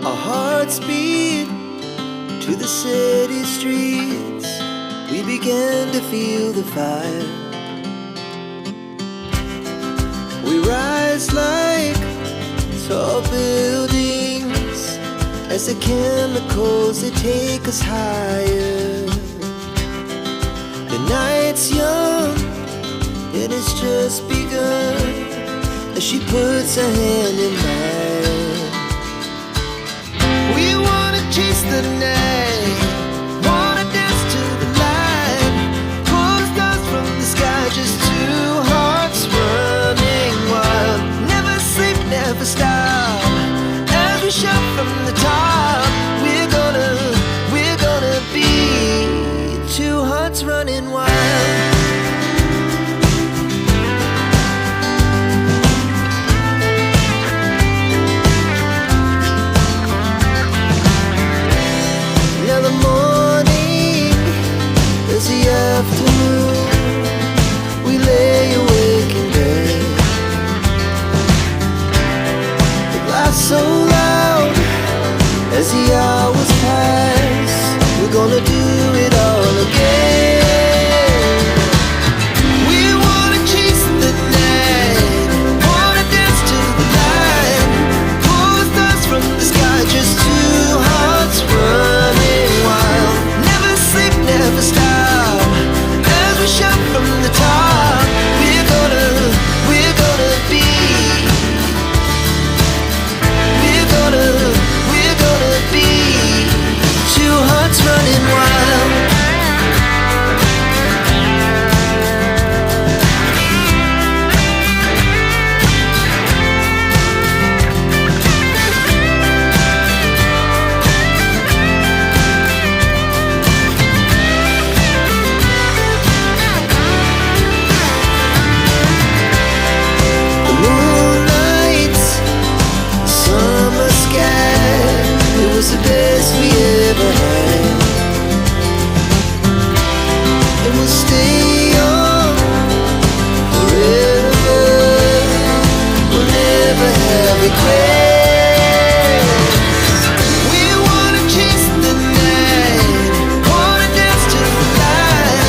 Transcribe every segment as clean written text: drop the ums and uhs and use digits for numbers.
Our hearts beat to the city streets. We began to feel the fire. We rise like tall buildings as the chemicals, they take us higher. The night's young and it's just begun as she puts her hand in mine. We wanna chase the night, wanna dance to the light, pull stars from the sky, just two hearts running wild. Never sleep, never stop, as we shout from the top. We're gonna be two hearts running wild. Now the morning is the afternoon. We lay awake in bed. The glass so loud as the hours pass. We're gonna do it all again. We wanna chase the night, wanna dance to the light, pull stars from the sky, just two hearts running wild. Never sleep, never stop, as we shout from the top. We're gonna be, we're gonna be two hearts running wild. The moonlight, summer sky, it was the best we ever had. And we'll stay young forever. We'll never have regrets. We wanna chase the night, wanna dance to the light,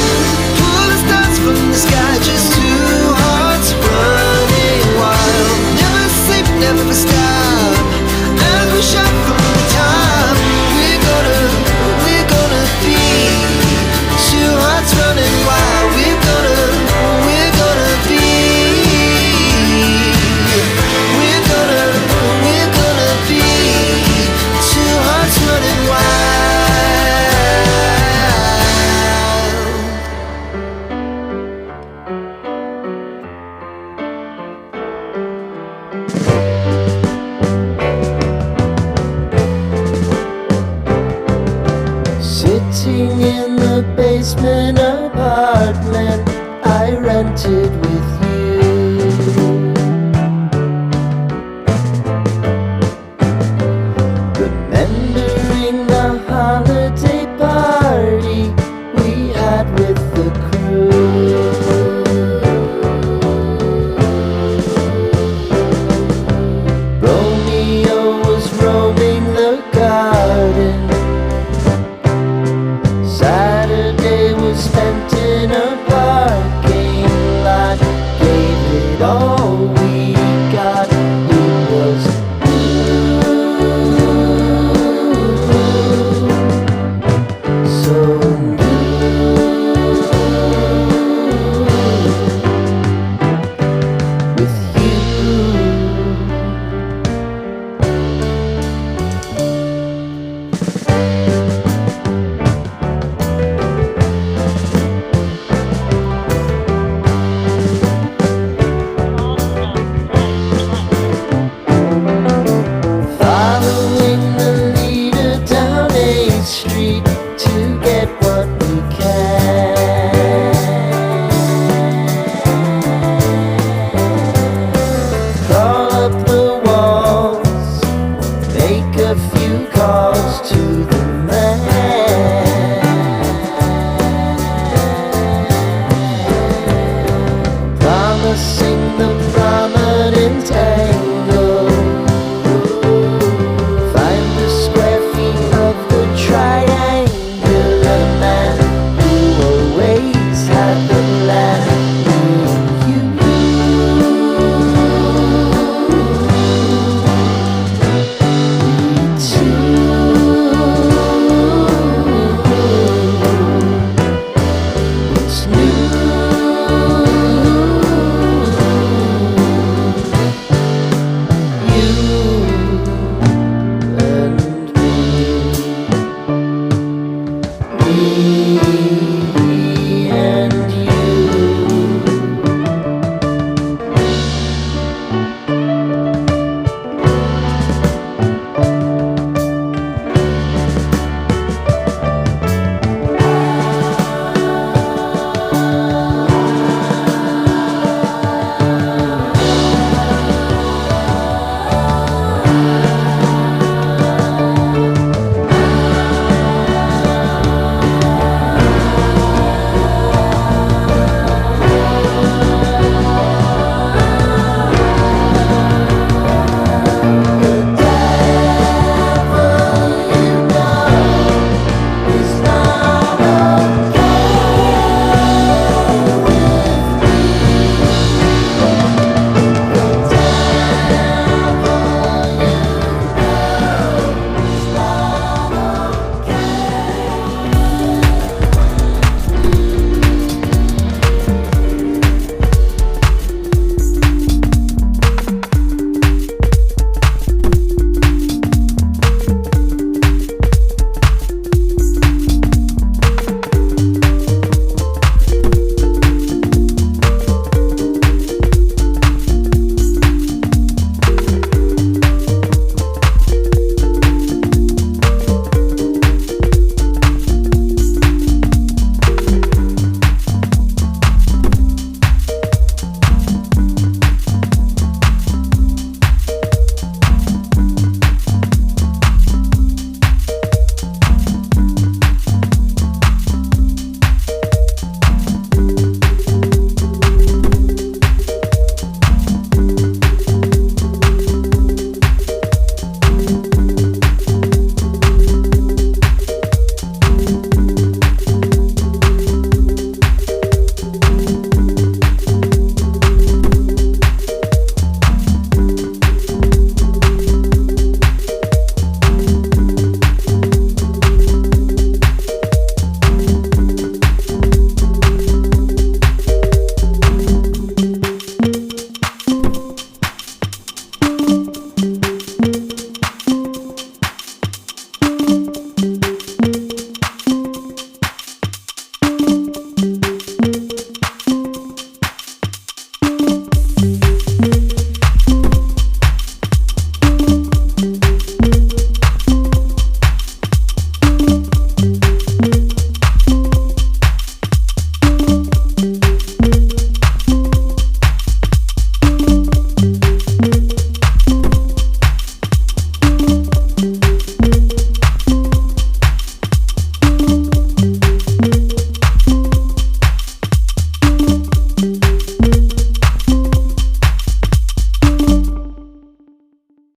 pull the stars from the sky, just two hearts running wild. Never sleep, never stop, as we shout from the top. We're gonna be two hearts running wild. We're gonna be, we're gonna be two hearts running wild. Sitting in the basement